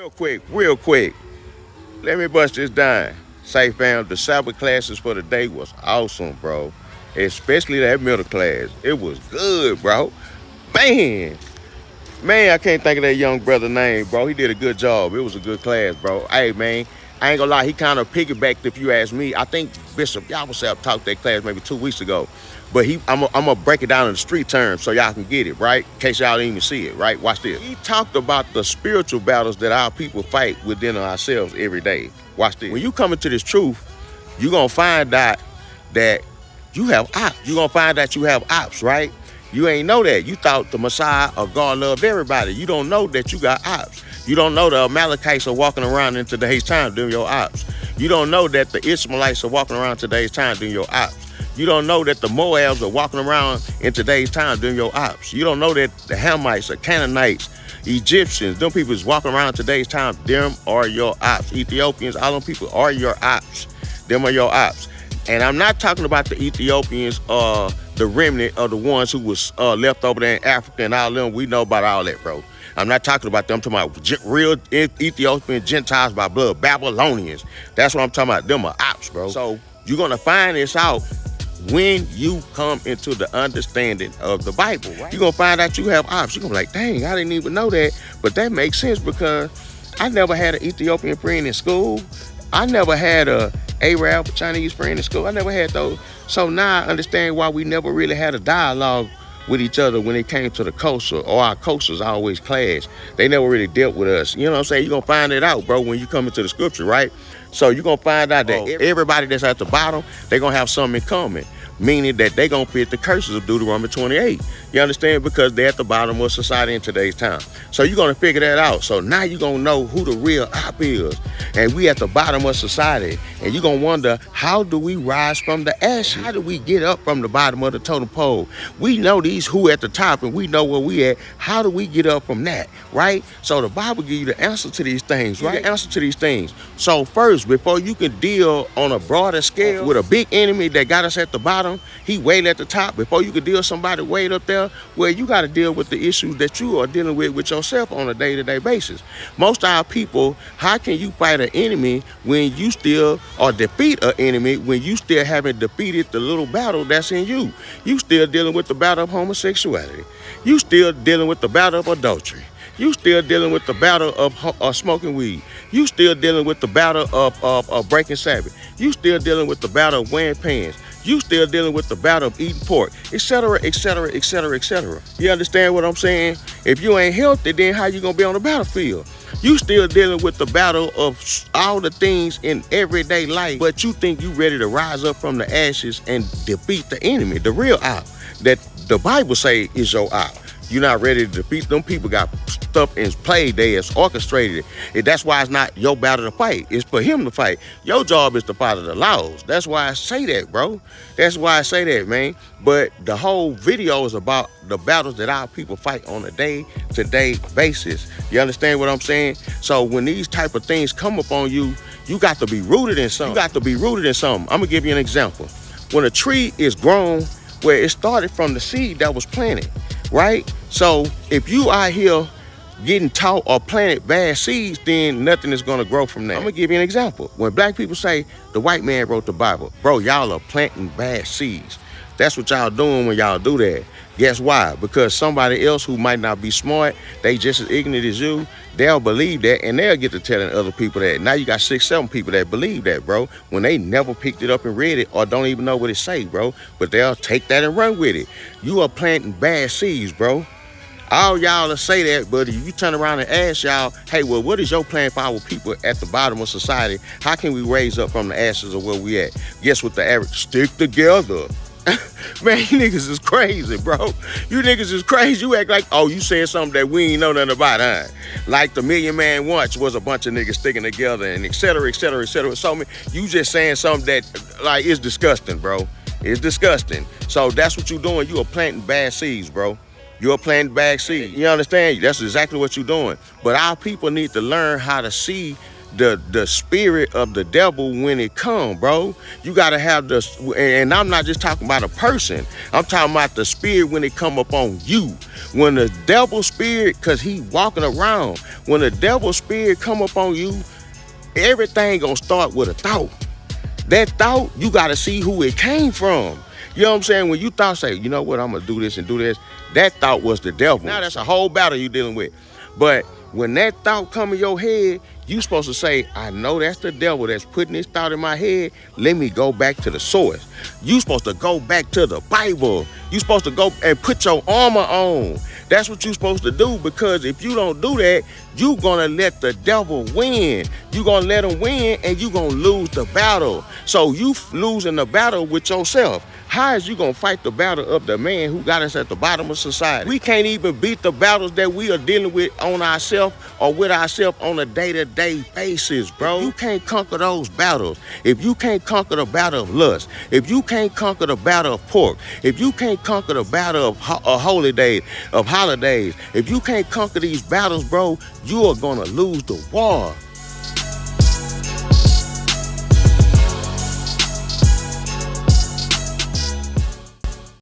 Real quick. Let me bust this down. Say, fam, the Sabbath classes for the day was awesome, bro. Especially that middle class. It was good, bro. Man, I can't think of that young brother's name, bro. He did a good job. It was a good class, bro. Hey, man, I ain't gonna lie. He kind of piggybacked, if you ask me. I think Bishop Yabusel taught that class maybe 2 weeks ago. But I'm gonna break it down in the street terms so y'all can get it, right? In case y'all didn't even see it, right? Watch this. He talked about the spiritual battles that our people fight within ourselves every day. Watch this. When you come into this truth, you're gonna find out that you have ops. You're gonna find out you have ops, right? You ain't know that. You thought the Messiah or God loved everybody. You don't know that you got ops. You don't know the Amalekites are walking around in today's time doing your ops. You don't know that the Ishmaelites are walking around today's time doing your ops. You don't know that the Moabs are walking around in today's time doing your ops. You don't know that the Hamites, the Canaanites, Egyptians, them people is walking around today's time. Them are your ops. Ethiopians, all them people are your ops. Them are your ops. And I'm not talking about the Ethiopians, the remnant of the ones who was left over there in Africa and all them. We know about all that, bro. I'm not talking about them. I'm talking about real Ethiopian Gentiles by blood, Babylonians. That's what I'm talking about. Them are ops, bro. So you're going to find this out when you come into the understanding of the Bible, right? You're going to find out you have ops. You're going to be like, dang, I didn't even know that. But that makes sense because I never had an Ethiopian friend in school. I never had a Arab, a Chinese friend in school. I never had those. So now I understand why we never really had a dialogue with each other when it came to the culture, or our cultures always clashed. They never really dealt with us. You know what I'm saying? You're going to find it out, bro, when you come into the scripture, right? So you're going to find out that everybody that's at the bottom, they're going to have something in common, meaning that they're going to fit the curses of Deuteronomy 28. You understand? Because they're at the bottom of society in today's time. So you're going to figure that out. So now you're going to know who the real op is. And we at the bottom of society. And you're going to wonder, how do we rise from the ashes? How do we get up from the bottom of the totem pole? We know these who at the top and we know where we at. How do we get up from that, right? So the Bible gives you the answer to these things, right? The answer to these things. So first, before you can deal on a broader scale with a big enemy that got us at the bottom, he way at the top. Before you can deal with somebody way up there, well, you got to deal with the issues that you are dealing with yourself on a day-to-day basis. Most of our people, how can you fight an enemy when you still, or defeat an enemy when you still haven't defeated the little battle that's in you? You still dealing with the battle of homosexuality. You still dealing with the battle of adultery. You still dealing with the battle of smoking weed. You still dealing with the battle of breaking Sabbath. You still dealing with the battle of wearing pants. You still dealing with the battle of eating pork, etc., etc., etc., etc. You understand what I'm saying? If you ain't healthy, then how you gonna be on the battlefield? You still dealing with the battle of all the things in everyday life, but you think you ready to rise up from the ashes and defeat the enemy, the real op, that the Bible say is your op. You're not ready to defeat them. People got stuff in play. They has orchestrated it. That's why it's not your battle to fight. It's for him to fight. Your job is to follow the laws. That's why I say that, bro. That's why I say that, man. But the whole video is about the battles that our people fight on a day-to-day basis. You understand what I'm saying? So when these type of things come upon you, you got to be rooted in something. You got to be rooted in something. I'm going to give you an example. When a tree is grown, where it started from the seed that was planted, right? So if you out here getting taught or planted bad seeds, then nothing is gonna grow from that. I'm gonna give you an example. When black people say the white man wrote the Bible, bro, y'all are planting bad seeds. That's what y'all doing when y'all do that. Guess why? Because somebody else who might not be smart, they just as ignorant as you, they'll believe that and they'll get to telling other people that. Now you got 6, 7 people that believe that, bro, when they never picked it up and read it or don't even know what it say, bro. But they'll take that and run with it. You are planting bad seeds, bro. All y'all will say that, but if you turn around and ask y'all, hey, well, what is your plan for our people at the bottom of society? How can we raise up from the ashes of where we at? Guess what the average? Stick together. Man, you niggas is crazy, bro. You niggas is crazy. You act like, oh, you saying something that we ain't know nothing about, huh? Like the Million Man Once was a bunch of niggas sticking together and et cetera, et cetera, et cetera. So you just saying something that, like, is disgusting, bro. It's disgusting. So that's what you doing. You are planting bad seeds, bro. You're planting bad seeds. You understand? That's exactly what you're doing. But our people need to learn how to see the spirit of the devil when it come, bro. You gotta have and I'm not just talking about a person. I'm talking about the spirit when it come up on you. When the devil spirit, cause he walking around, when the devil spirit come up on you, everything gonna start with a thought. That thought, you gotta see who it came from. You know what I'm saying? When you thought, say, you know what, I'm gonna do this and do this, that thought was the devil. Now that's a whole battle you dealing with. But when that thought come in your head, you supposed to say, I know that's the devil that's putting this thought in my head. Let me go back to the source. You supposed to go back to the Bible. You supposed to go and put your armor on. That's what you're supposed to do, because if you don't do that, you gonna let the devil win. You gonna let him win and you gonna lose the battle. So you losing the battle with yourself. How is you gonna fight the battle of the man who got us at the bottom of society? We can't even beat the battles that we are dealing with on ourselves or with ourselves on a day-to-day basis, bro. If you can't conquer those battles, if you can't conquer the battle of lust, if you can't conquer the battle of pork, if you can't conquer the battle of holidays, if you can't conquer these battles, bro, you are gonna lose the war.